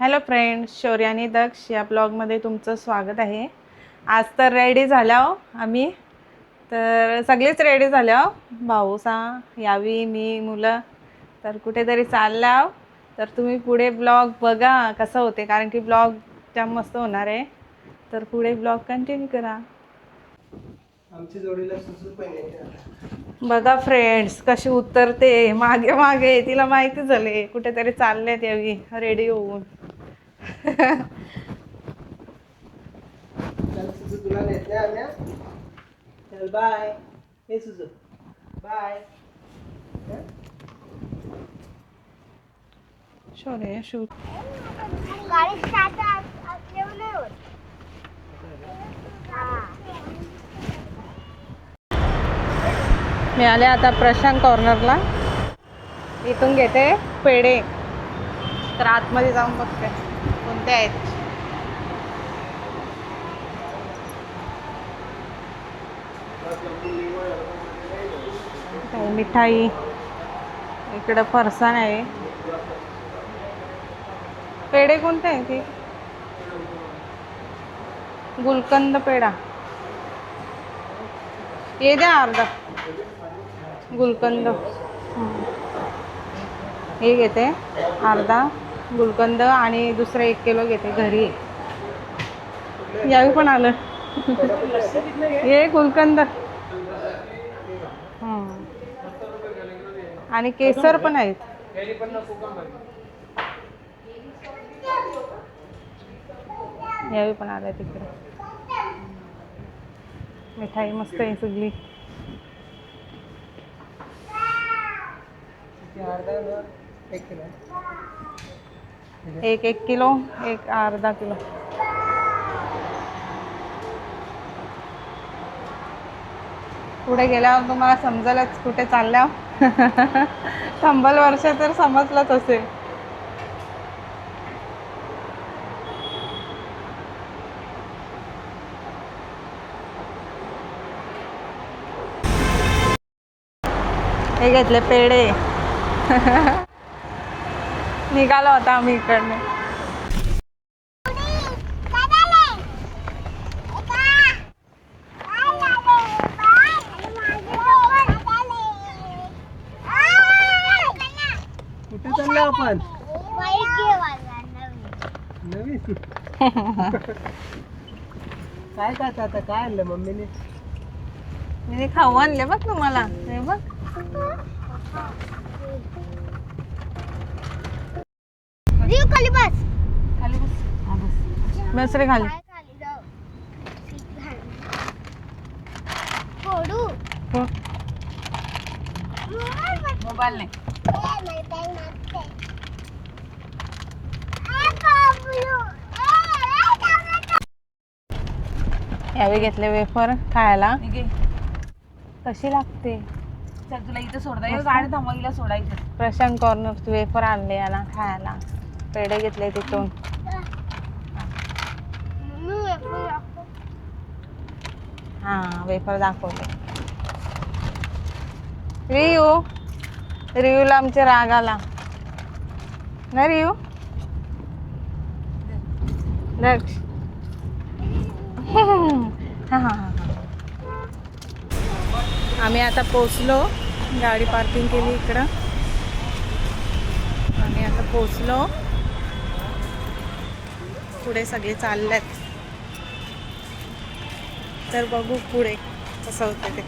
Hello friends, शौर्य आणि दक्ष या ब्लॉगमध्ये तुमचं स्वागत आहे. आज तर रेडी झाल्या आम्ही, तर सगळेच रेडी झाल्या. भाऊसा यावी, मी, मुलं तर कुठेतरी चालल्या. तर तुम्ही पुढे ब्लॉग बघा कसं होते, कारण की ब्लॉग जाम मस्त होणार आहे. तर पुढे ब्लॉग कंटिन्यू करा. आमची जोडीला सुसू पण येते. बघा फ्रेंड्स कशी उतरते मागे मागे, तिला माहिती झाले कुठेतरी चालल्यात यावी रेडी होऊन. चल सुसू, तुला नेत नाही आम्ही. चल बाय. हे सुसू बाय. शौर्य शूट गाडी स्टार्ट असल्यावर नाही होत. मी आले आता प्रशांत कॉर्नरला. इथून घेते पेढे, तर आतमध्ये जाऊन बघते कोणते आहेत. काही मिठाई, इकडं फरसाण आहे. पेढे कोणते आहे ते? गुलकंद पेढा, हे द्या अर्धा गुलकंद. हे घेते अर्धा गुलकंद आणि दुसरं 1 किलो घेते घरी. यावी पण आलं. हे गुलकंद आणि केसर पण आहेत. यावी पण आलं तिकडे. मिठाई मस्त आहे सगळी. एक किलो, एक अर्धा किलो. पुढे गेल्यावर तुम्हाला समजेलच कुठे चालल्या. कंबल वर्ष तर समजलंच असेल. हे घेतले पेढे. निघालो होता आम्ही इकडनं. कुठे चाललो आपण? नवीन काय काय आता काय आणलं मम्मीने? मी खाऊ आणले बघ तुम्हाला. हे बघ, खाली बस. खाली बस. हा बस, बस रे खाली. खाली जाऊ. फोडू. हो. मोबाईल नाही. यावे घेतले वेफर खायला. कशी लागते? चल तुला इथं सोडता येईल, गाडी थांबवायला सोडायचं. प्रशांत कॉर्नर वेफर आणले याला खायला. पेढे घेतले तिथून. हा, वेफर दाखवले. रियूला आमच्या राग आला ना. रियू दक्ष. हा हा हा. आम्ही आता पोचलो. गाडी पार्किंग केली इकडं. आम्ही आता पोचलो. पुढे सगळे चाललेत, तर बघू पुढे कसं होतं ते.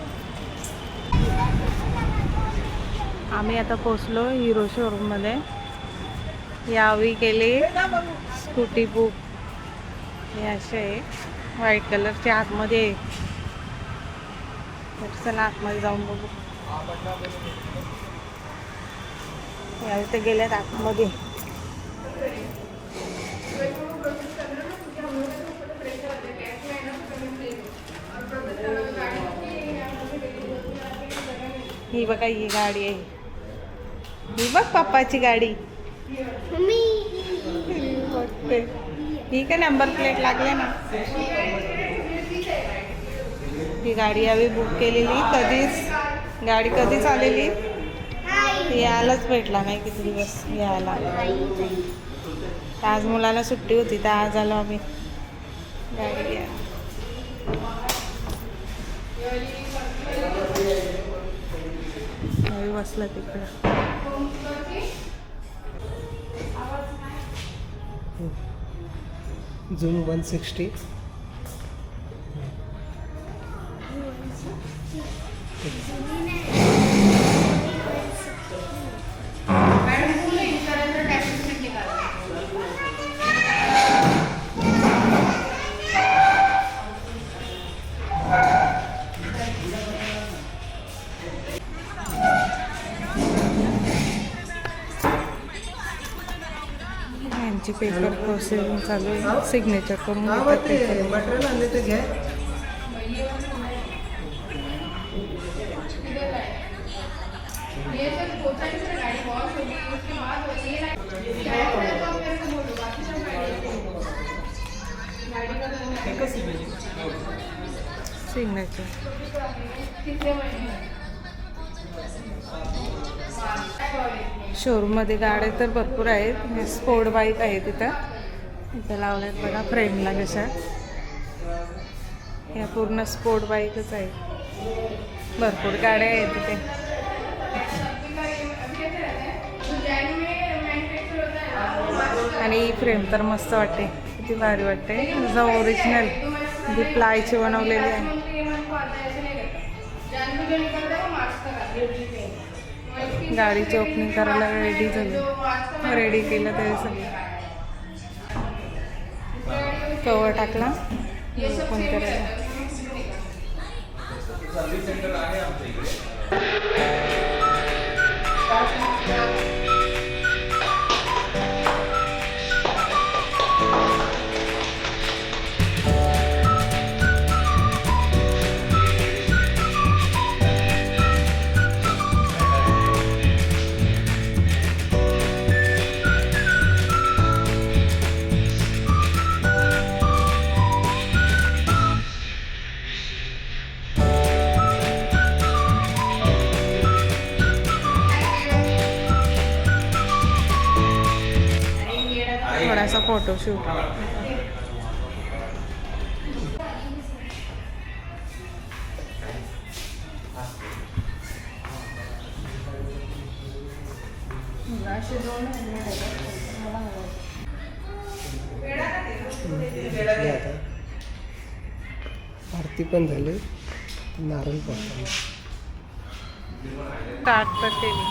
आम्ही आता पोचलो हिरो शोरूममध्ये. यावी केली स्कूटी बुक. हे असे व्हाईट कलरचे आतमध्ये. तर चला आतमध्ये जाऊन बघू. यावी ते गेल्यात आतमध्ये. ही बघा, ही गाडी आहे. ही बघ पप्पाची गाडी. ही काय नंबर प्लेट लागले ना. ही गाडी यावी बुक केलेली. गाडी कधीच आलेली, यायलाच भेटला नाही किती दिवस यायला. आज मुलाला सुट्टी होती तर आज आलो आम्ही गाडी घ्या. बसला तिकडं. झूम 160. यांची पेपर प्रोसेसिंग चालू आहे. सिग्नेचर करून घेतात पेपर. मटेरियल आणले तर घ्या. सिग्नेचर शोरूममध्ये गाड्या तर भरपूर आहेत. स्पोर्ट बाईक आहे इथं लावल्यात बघा फ्रेमला कशा. या पूर्ण स्पोर्ट बाईकच आहे. भरपूर गाड्या आहेत तिथे. आणि ही फ्रेम तर मस्त वाटते. किती भारी वाटते. जसं ओरिजिनल जी प्लायची बनवलेली आहे. गाडीची ओपनिंग करायला रेडी झाली. रेडी केलं ते सगळं. कवर टाकला ओपन करायला. थोडासा फोटोशूट. आरती पण झाली. नारळ पण स्टार्ट तर केली.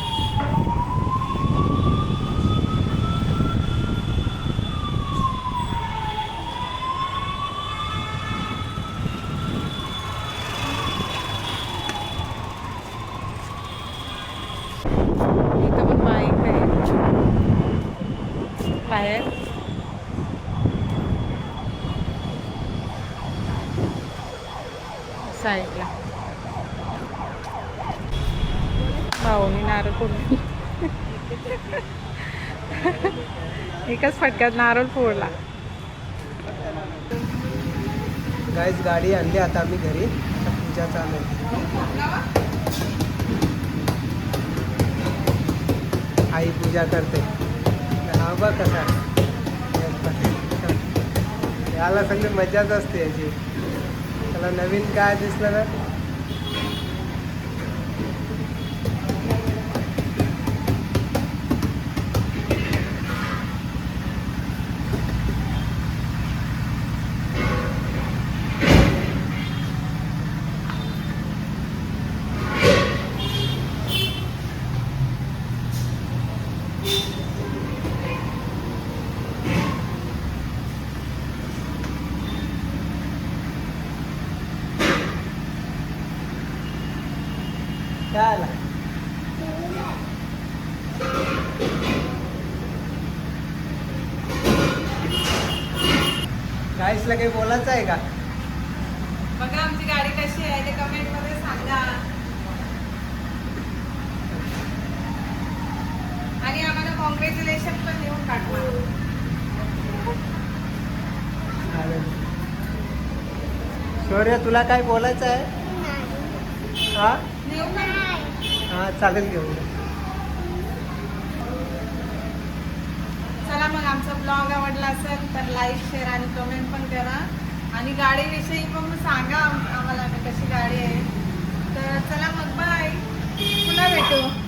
इथं पण बाईक आहे बाहेर. साईडला भाऊनी नारळ फोडली. एकाच फटक्यात नारळ फोडला. गाईज गाडी आणली आता आम्ही घरी. आता पूजा चालू आहे. आई पूजा करते. हा बघ कसा याला सगळी मजाच असते याची. त्याला नवीन काय दिसलं ना काय आला. गाईसला काही बोलायचं आहे का. बघा आमची गाडी कशी आहे ते कमेंट मध्ये सांगा. आणि आम्हाला कॉंग्रॅच्युलेशन पण देऊन टाकवा. शौर्य तुला काय बोलायचं आहे. हा हा चालेल घेऊन. चला मग आमचा ब्लॉग आवडला असेल तर लाईक शेअर आणि कमेंट पण करा आणि गाडीविषयी पण सांगा आम्हाला कशी गाडी आहे. तर चला मग बाय, पुन्हा भेटू.